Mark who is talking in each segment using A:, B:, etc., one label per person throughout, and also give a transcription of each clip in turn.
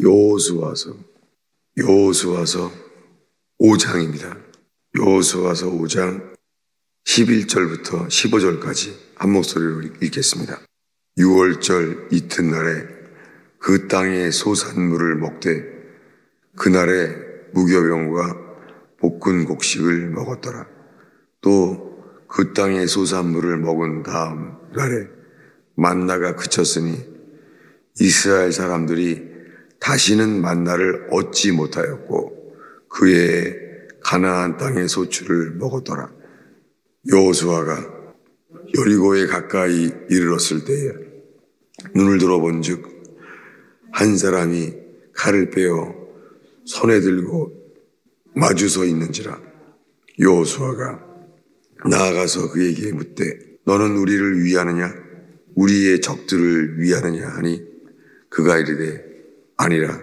A: 여호수아서 5장입니다. 여호수아서 5장 11절부터 15절까지 한 목소리로 읽겠습니다. 6월절 이튿날에 그 땅의 소산물을 먹되 그날에 무교병과 볶은 곡식을 먹었더라. 또 그 땅의 소산물을 먹은 다음 날에 만나가 그쳤으니 이스라엘 사람들이 다시는 만나를 얻지 못하였고 그의 가나안 땅의 소출을 먹었더라. 여호수아가 여리고에 가까이 이르렀을 때에 눈을 들어본즉 한 사람이 칼을 빼어 손에 들고 마주서 있는지라. 여호수아가 나아가서 그에게 묻되 너는 우리를 위하느냐 우리의 적들을 위하느냐 하니 그가 이르되 아니라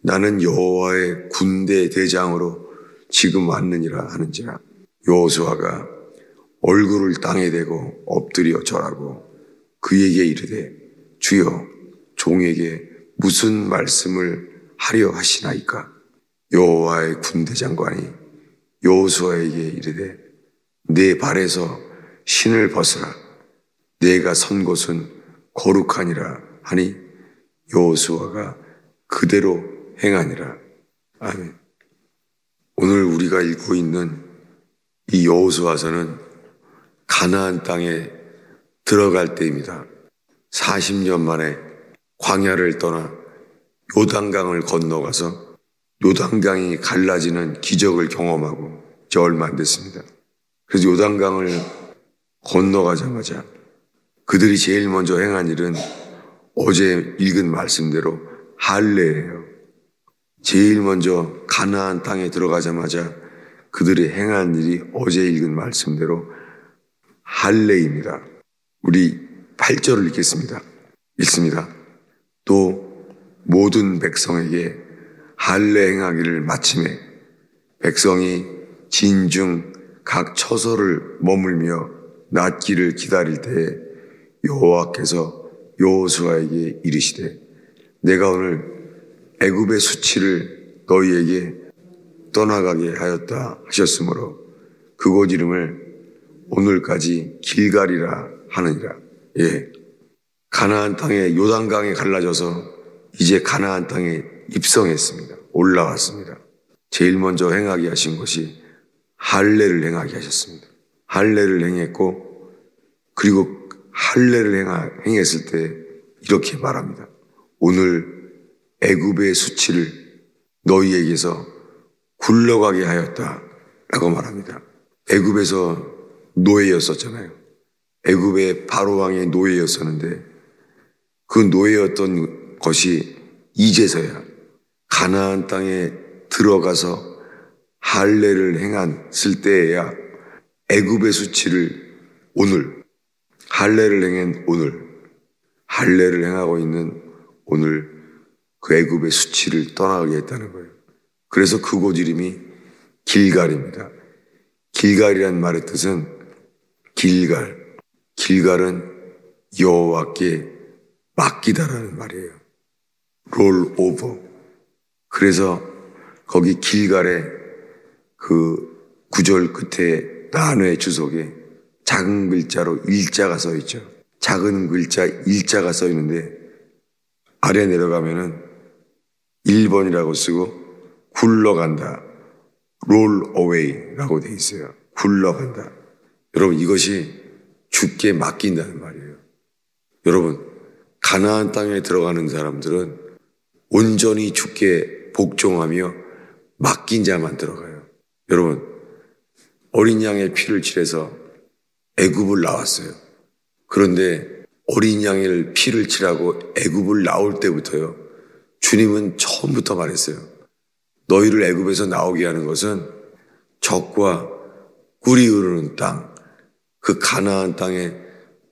A: 나는 여호와의 군대 대장으로 지금 왔느니라 하는지라. 여호수아가 얼굴을 땅에 대고 엎드려 절하고 그에게 이르되 주여 종에게 무슨 말씀을 하려 하시나이까. 여호와의 군대장관이 여호수아에게 이르되 내 발에서 신을 벗으라. 내가 선 곳은 거룩하니라 하니 여호수아가 그대로 행하니라. 아멘. 오늘 우리가 읽고 있는 이 여호수아서는 가나안 땅에 들어갈 때입니다. 40년 만에 광야를 떠나 요단강을 건너가서 요단강이 갈라지는 기적을 경험하고 이제 얼마 안 됐습니다. 그래서 요단강을 건너가자마자 그들이 제일 먼저 행한 일은 어제 읽은 말씀대로 할례예요. 제일 먼저 가나안 땅에 들어가자마자 그들이 행한 일이 어제 읽은 말씀대로 할례입니다. 우리 8절을 읽겠습니다. 읽습니다. 또 모든 백성에게 할례 행하기를 마침에 백성이 진중 각 처소를 머물며 낫기를 기다릴 때에 여호와께서 여호수아에게 이르시되 내가 오늘 애굽의 수치를 너희에게 떠나가게 하였다 하셨으므로 그곳 이름을 오늘까지 길갈이라 하느니라. 예, 가나안 땅에 요단강에 갈라져서 이제 가나안 땅에 입성했습니다. 올라왔습니다. 제일 먼저 행하게 하신 것이 할례를 행하게 하셨습니다. 할례를 행했고 그리고 할례를 행했을 때 이렇게 말합니다. 오늘 애굽의 수치를 너희에게서 굴러가게 하였다 라고 말합니다. 애굽에서 노예였었잖아요. 애굽의 바로왕의 노예였었는데 그 노예였던 것이 이제서야 가나안 땅에 들어가서 할례를 행했을 때에야 애굽의 수치를 오늘 할례를 행한 오늘 할례를 행하고 있는 오늘 그 애굽의 수치를 떠나게 했다는 거예요. 그래서 그곳 이름이 길갈입니다. 길갈이란 말의 뜻은 길갈은 여호와께 맡기다라는 말이에요. 롤 오버. 그래서 거기 길갈에 그 구절 끝에 단어의 주석에 작은 글자로 일자가 써 있죠. 작은 글자 일자가 써 있는데 아래 내려가면은 1번이라고 쓰고 굴러간다. roll away라고 돼 있어요. 굴러간다. 여러분 이것이 주께 맡긴다는 말이에요. 여러분 가나안 땅에 들어가는 사람들은 온전히 주께 복종하며 맡긴 자만 들어가요. 여러분 어린 양의 피를 칠해서 애굽을 나왔어요. 그런데 어린 양의 피를 칠하고 애굽을 나올 때부터요. 주님은 처음부터 말했어요. 너희를 애굽에서 나오게 하는 것은 젖과 꿀이 흐르는 땅, 그 가나안 땅에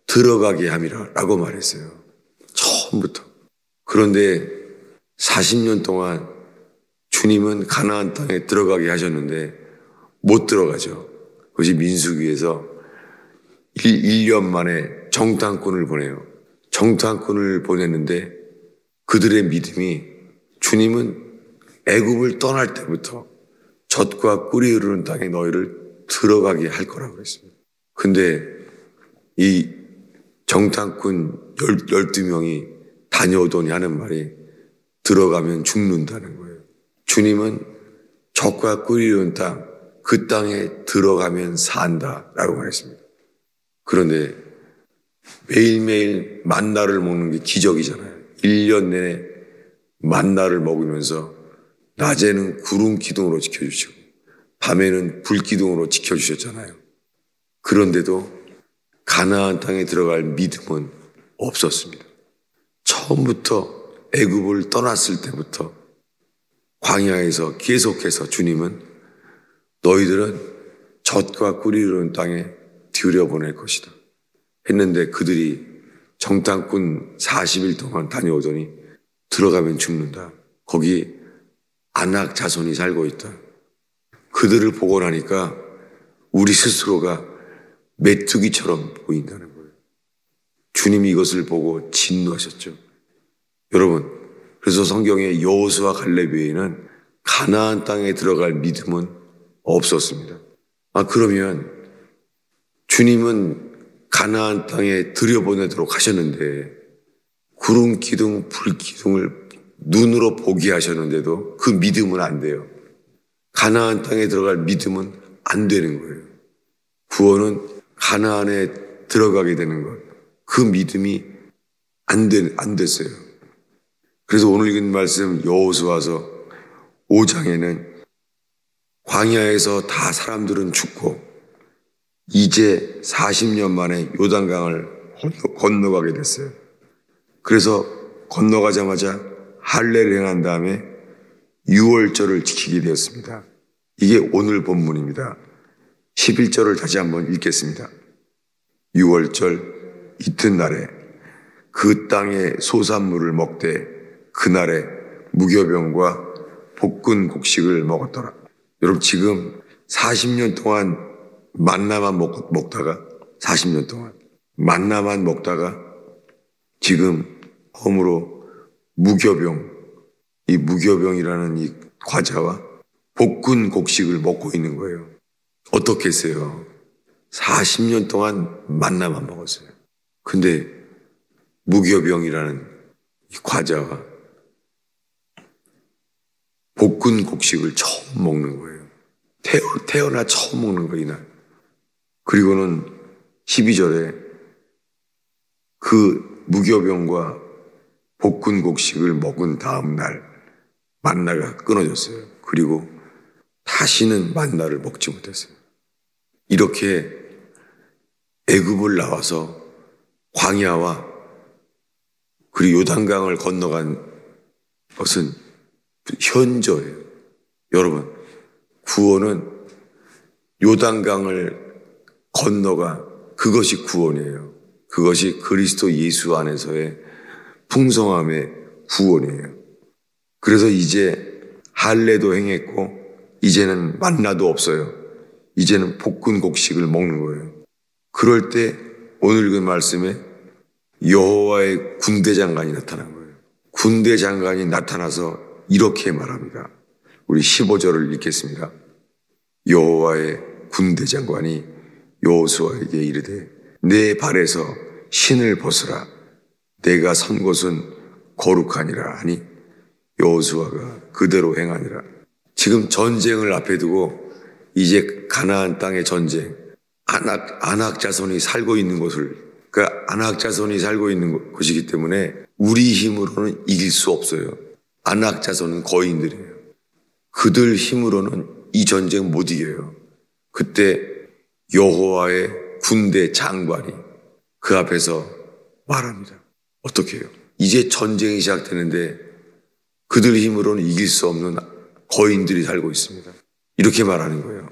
A: 들어가게 함이라 라고 말했어요. 처음부터. 그런데 40년 동안 주님은 가나안 땅에 들어가게 하셨는데 못 들어가죠. 그것이 민수기에서 1년 만에 정탐꾼을 보내요. 정탐꾼을 보냈는데 그들의 믿음이 주님은 애굽을 떠날 때부터 젖과 꿀이 흐르는 땅에 너희를 들어가게 할 거라고 그랬습니다. 근데 이 정탐꾼 12명이 다녀오더니 하는 말이 들어가면 죽는다는 거예요. 주님은 젖과 꿀이 흐르는 땅, 그 땅에 들어가면 산다라고 말했습니다. 그런데 매일매일 만나를 먹는 게 기적이잖아요. 1년 내내 만나를 먹으면서 낮에는 구름 기둥으로 지켜주시고 밤에는 불 기둥으로 지켜주셨잖아요. 그런데도 가나안 땅에 들어갈 믿음은 없었습니다. 처음부터 애굽을 떠났을 때부터 광야에서 계속해서 주님은 너희들은 젖과 꿀이 흐르는 땅에 들여보낼 것이다 했는데 그들이 정탐꾼 40일 동안 다녀오더니 들어가면 죽는다. 거기 아낙 자손이 살고 있다. 그들을 보고 나니까 우리 스스로가 메뚜기처럼 보인다는 거예요. 주님이 이것을 보고 진노하셨죠. 여러분, 그래서 성경에 여호수아 갈렙 외에는 가나안 땅에 들어갈 믿음은 없었습니다. 그러면 주님은 가나안 땅에 들여보내도록 하셨는데 구름 기둥, 불 기둥을 눈으로 보게 하셨는데도 그 믿음은 안 돼요. 가나안 땅에 들어갈 믿음은 안 되는 거예요. 구원은 가나안에 들어가게 되는 것, 그 믿음이 안 됐어요. 그래서 오늘 읽은 말씀 여호수아서 5장에는 광야에서 다 사람들은 죽고 이제 40년 만에 요단강을 건너가게 됐어요. 그래서 건너가자마자 할례를 행한 다음에 유월절을 지키게 되었습니다. 이게 오늘 본문입니다. 11절을 다시 한번 읽겠습니다. 유월절 이튿날에 그 땅의 소산물을 먹되 그날에 무교병과 볶은 곡식을 먹었더라. 여러분 지금 40년 동안 만나만 먹다가 40년 동안 만나만 먹다가 지금 처음으로 무교병, 이 무교병이라는 이 과자와 볶은 곡식을 먹고 있는 거예요. 어떻게 했어요? 40년 동안 만나만 먹었어요. 근데 무교병이라는 이 과자와 볶은 곡식을 처음 먹는 거예요. 태어나 처음 먹는 거예요, 이날. 그리고는 12절에 그 무교병과 볶은 곡식을 먹은 다음 날 만나가 끊어졌어요. 그리고 다시는 만나를 먹지 못했어요. 이렇게 애굽을 나와서 광야와 그리고 요단강을 건너간 것은 현저예요. 여러분, 구원은 요단강을 건너가 그것이 구원이에요. 그것이 그리스도 예수 안에서의 풍성함의 구원이에요. 그래서 이제 할례도 행했고 이제는 만나도 없어요. 이제는 볶은 곡식을 먹는 거예요. 그럴 때 오늘 그 말씀에 여호와의 군대 장관이 나타난 거예요. 군대 장관이 나타나서 이렇게 말합니다. 우리 15절을 읽겠습니다. 여호와의 군대 장관이 여호수아에게 이르되 내 발에서 신을 벗으라. 내가 선 곳은 거룩하니라 하니 여호수아가 그대로 행하니라. 지금 전쟁을 앞에 두고 이제 가나안 땅의 전쟁, 아낙 자손이 살고 있는 곳을, 그 아낙 자손이 살고 있는 곳이기 때문에 우리 힘으로는 이길 수 없어요. 아낙 자손은 거인들이에요. 그들 힘으로는 이 전쟁 못 이겨요. 그때 여호와의 군대 장관이 그 앞에서 말합니다. 어떻게 해요? 이제 전쟁이 시작되는데 그들 힘으로는 이길 수 없는 거인들이 살고 있습니다. 이렇게 말하는 거예요.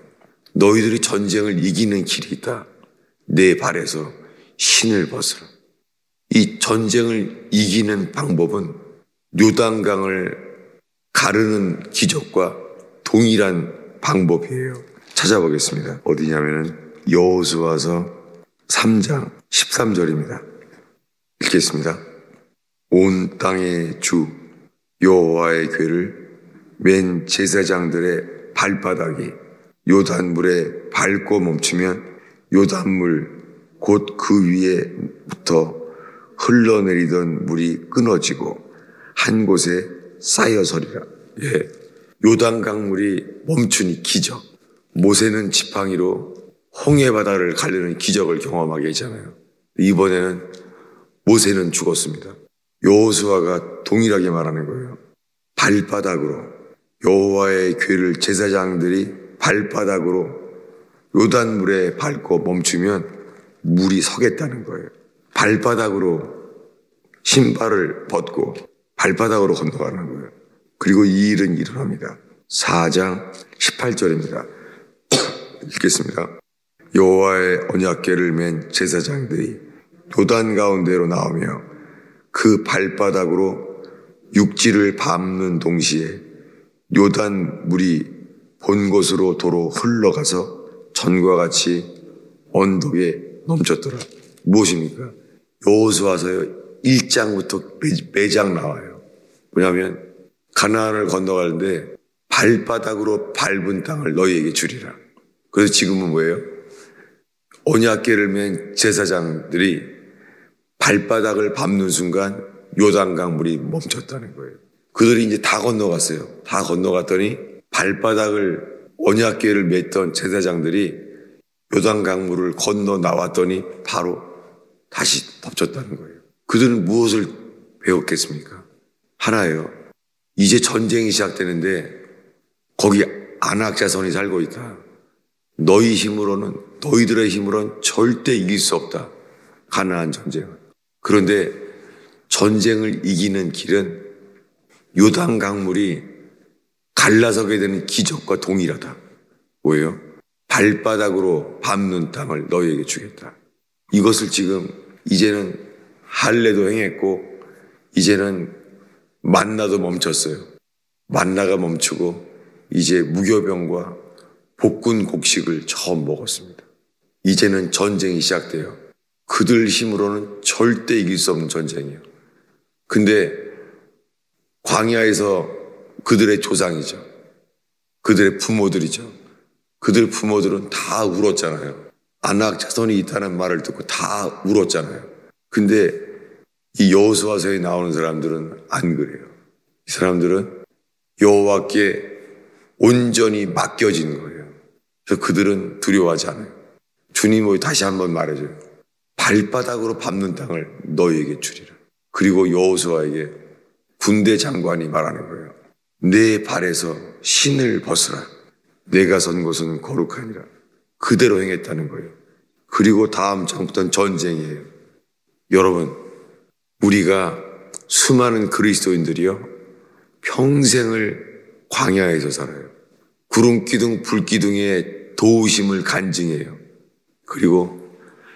A: 너희들이 전쟁을 이기는 길이 있다. 내 발에서 신을 벗으라. 이 전쟁을 이기는 방법은 요단강을 가르는 기적과 동일한 방법이에요. 찾아보겠습니다. 어디냐면은 여호수아서 3장 13절입니다. 읽겠습니다. 온 땅의 주 여호와의 궤를 맨 제사장들의 발바닥이 요단물에 밟고 멈추면 요단물 곧 그 위에부터 흘러내리던 물이 끊어지고 한 곳에 쌓여서리라. 예, 요단 강물이 멈추니 기적. 모세는 지팡이로 홍해 바다를 가르는 기적을 경험하게 했잖아요. 이번에는 모세는 죽었습니다. 여호수아가 동일하게 말하는 거예요. 발바닥으로 여호와의 궤를 제사장들이 발바닥으로 요단물에 밟고 멈추면 물이 서겠다는 거예요. 발바닥으로 신발을 벗고 발바닥으로 건너가는 거예요. 그리고 이 일은 일어납니다. 4장 18절입니다. 읽겠습니다. 여호와의 언약궤를 맨 제사장들이 요단 가운데로 나오며 그 발바닥으로 육지를 밟는 동시에 요단 물이 본 곳으로 도로 흘러가서 전과 같이 언덕에 넘쳤더라. 무엇입니까? 여호수아서 1장부터 매장 나와요. 왜냐하면 가나안을 건너가는데 발바닥으로 밟은 땅을 너희에게 주리라. 그래서 지금은 뭐예요? 언약궤를 맨 제사장들이 발바닥을 밟는 순간 요단강 물이 멈췄다는 거예요. 그들이 이제 다 건너갔어요. 다 건너갔더니 발바닥을 언약궤를 맸던 제사장들이 요단강 물을 건너 나왔더니 바로 다시 덮쳤다는 거예요. 그들은 무엇을 배웠겠습니까? 하나예요. 이제 전쟁이 시작되는데 거기 아낙 자손이 살고 있다. 너희들의 힘으로는 절대 이길 수 없다. 가나안 전쟁은. 그런데 전쟁을 이기는 길은 요단 강물이 갈라서게 되는 기적과 동일하다. 뭐예요? 발바닥으로 밟는 땅을 너희에게 주겠다. 이것을 지금 이제는 할례도 행했고 이제는 만나도 멈췄어요. 만나가 멈추고 이제 무교병과 복군 곡식을 처음 먹었습니다. 이제는 전쟁이 시작돼요. 그들 힘으로는 절대 이길 수 없는 전쟁이에요. 근데 광야에서 그들의 조상이죠. 그들의 부모들이죠. 그들 부모들은 다 울었잖아요. 아낙 자손이 있다는 말을 듣고 다 울었잖아요. 근데 이 여호수아서에 나오는 사람들은 안 그래요. 이 사람들은 여호와께 온전히 맡겨진 거예요. 그래서 그들은 두려워하지 않아요. 주님이 다시 한번 말해줘요. 발바닥으로 밟는 땅을 너희에게 주리라. 그리고 여호수아에게 군대 장관이 말하는 거예요. 내 발에서 신을 벗으라. 내가 선 곳은 거룩하니라. 그대로 행했다는 거예요. 그리고 다음 장부터는 전쟁이에요. 여러분, 우리가 수많은 그리스도인들이요 평생을 광야에서 살아요. 구름기둥 불기둥의 도우심을 간증해요. 그리고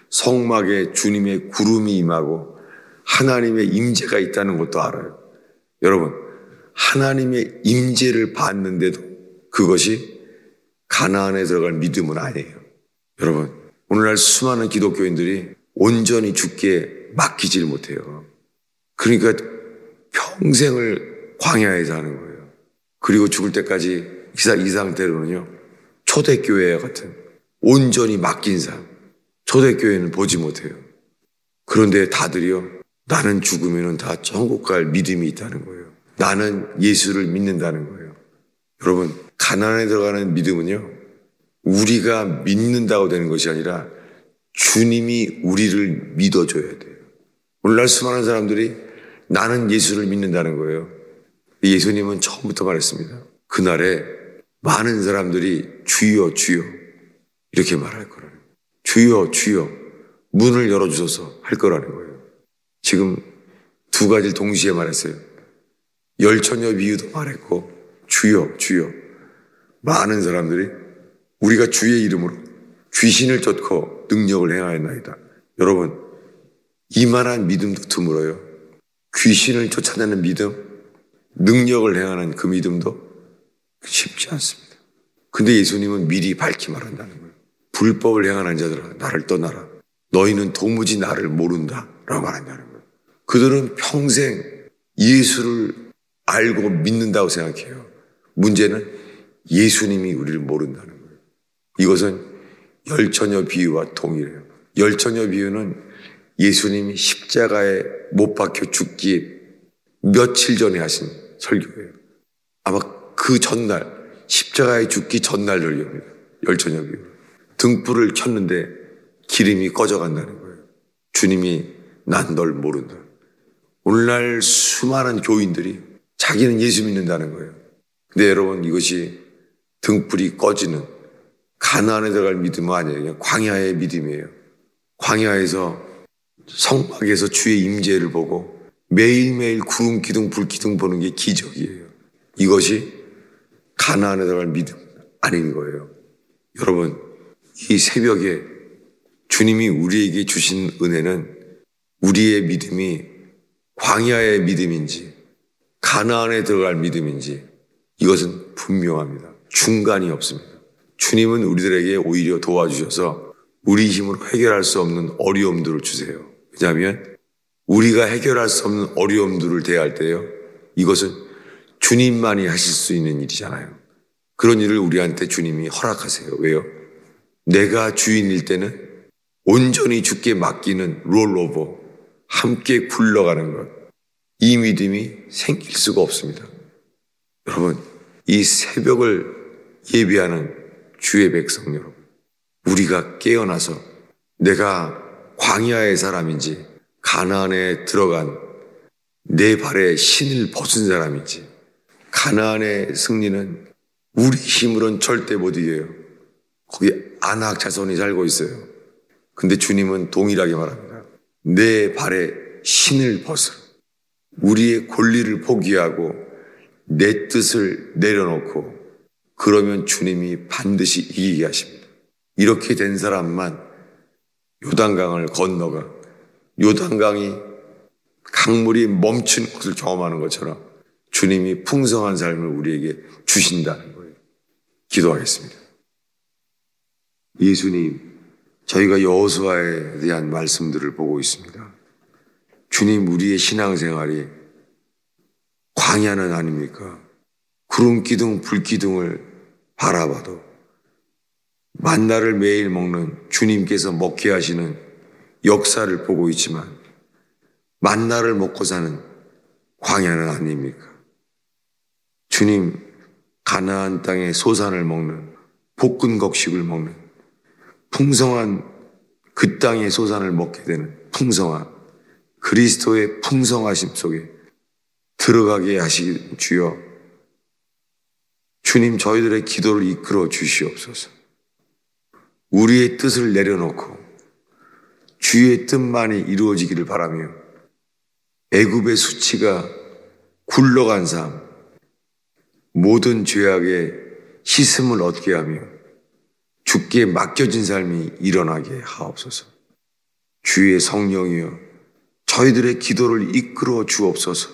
A: 성막에 주님의 구름이 임하고 하나님의 임재가 있다는 것도 알아요. 여러분, 하나님의 임재를 받는데도 그것이 가나안에 들어갈 믿음은 아니에요. 여러분, 오늘날 수많은 기독교인들이 온전히 주께 맡기질 못해요. 그러니까 평생을 광야에서 하는 거예요. 그리고 죽을 때까지 이 상태로는요, 초대교회 같은 온전히 맡긴 삶, 초대교회는 보지 못해요. 그런데 다들이요, 나는 죽으면 다 천국 갈 믿음이 있다는 거예요. 나는 예수를 믿는다는 거예요. 여러분, 가나안에 들어가는 믿음은요, 우리가 믿는다고 되는 것이 아니라 주님이 우리를 믿어줘야 돼요. 오늘날 수많은 사람들이 나는 예수를 믿는다는 거예요. 예수님은 처음부터 말했습니다. 그날에 많은 사람들이 주여 주여 이렇게 말할 거라는 거예요. 주여 주여 문을 열어주소서 할 거라는 거예요. 지금 두 가지를 동시에 말했어요. 열처녀 비유도 말했고 주여 주여. 많은 사람들이 우리가 주의 이름으로 귀신을 쫓고 능력을 행하였나이다. 여러분, 이만한 믿음도 드물어요. 귀신을 쫓아내는 믿음, 능력을 행하는 그 믿음도 쉽지 않습니다. 근데 예수님은 미리 밝히 말한다는 거예요. 불법을 행하는 자들아 나를 떠나라. 너희는 도무지 나를 모른다 라고 말한다는 거예요. 그들은 평생 예수를 알고 믿는다고 생각해요. 문제는 예수님이 우리를 모른다는 거예요. 이것은 열처녀 비유와 동일해요. 열처녀 비유는 예수님이 십자가에 못 박혀 죽기 며칠 전에 하신 설교예요. 아마 그 전날, 십자가에 죽기 전날 설교입니다. 열처녀 비유. 등불을 켰는데 기름이 꺼져간다는 거예요. 주님이 난 널 모른다. 오늘날 수많은 교인들이 자기는 예수 믿는다는 거예요. 근데 여러분, 이것이 등불이 꺼지는 가나안에 들어갈 믿음은 아니에요. 그냥 광야의 믿음이에요. 광야에서 성막에서 주의 임재를 보고 매일매일 구름 기둥 불 기둥 보는 게 기적이에요. 이것이 가나안에 들어갈 믿음 아닌 거예요. 여러분, 이 새벽에 주님이 우리에게 주신 은혜는 우리의 믿음이 광야의 믿음인지 가나안에 들어갈 믿음인지 이것은 분명합니다. 중간이 없습니다. 주님은 우리들에게 오히려 도와주셔서 우리 힘으로 해결할 수 없는 어려움들을 주세요. 왜냐하면 우리가 해결할 수 없는 어려움들을 대할 때요, 이것은 주님만이 하실 수 있는 일이잖아요. 그런 일을 우리한테 주님이 허락하세요. 왜요? 내가 주인일 때는 온전히 주께 맡기는 롤오버, 함께 굴러가는 것, 이 믿음이 생길 수가 없습니다. 여러분, 이 새벽을 예비하는 주의 백성 여러분, 우리가 깨어나서 내가 광야의 사람인지 가나안에 들어간 내 발에 신을 벗은 사람인지, 가나안의 승리는 우리 힘으로는 절대 못 이겨요. 거기 아낙 자손이 살고 있어요. 근데 주님은 동일하게 말합니다. 내 발에 신을 벗어 우리의 권리를 포기하고 내 뜻을 내려놓고 그러면 주님이 반드시 이기게 하십니다. 이렇게 된 사람만 요단강을 건너가 요단강이 강물이 멈춘 것을 경험하는 것처럼 주님이 풍성한 삶을 우리에게 주신다는 거예요. 기도하겠습니다. 예수님, 저희가 여호수아에 대한 말씀들을 보고 있습니다. 주님, 우리의 신앙생활이 광야는 아닙니까? 구름 기둥, 불 기둥을 바라봐도 만나를 매일 먹는 주님께서 먹게 하시는 역사를 보고 있지만 만나를 먹고 사는 광야는 아닙니까? 주님, 가나안 땅의 소산을 먹는 볶은 곡식을 먹는 풍성한 그 땅의 소산을 먹게 되는 풍성한 그리스도의 풍성하심 속에 들어가게 하시기 주여, 주님, 저희들의 기도를 이끌어 주시옵소서. 우리의 뜻을 내려놓고 주의 뜻만이 이루어지기를 바라며 애굽의 수치가 굴러간 삶, 모든 죄악의 씻음을 얻게 하며 주께 맡겨진 삶이 일어나게 하옵소서. 주의 성령이여 저희들의 기도를 이끌어 주옵소서.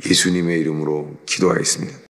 A: 예수님의 이름으로 기도하겠습니다.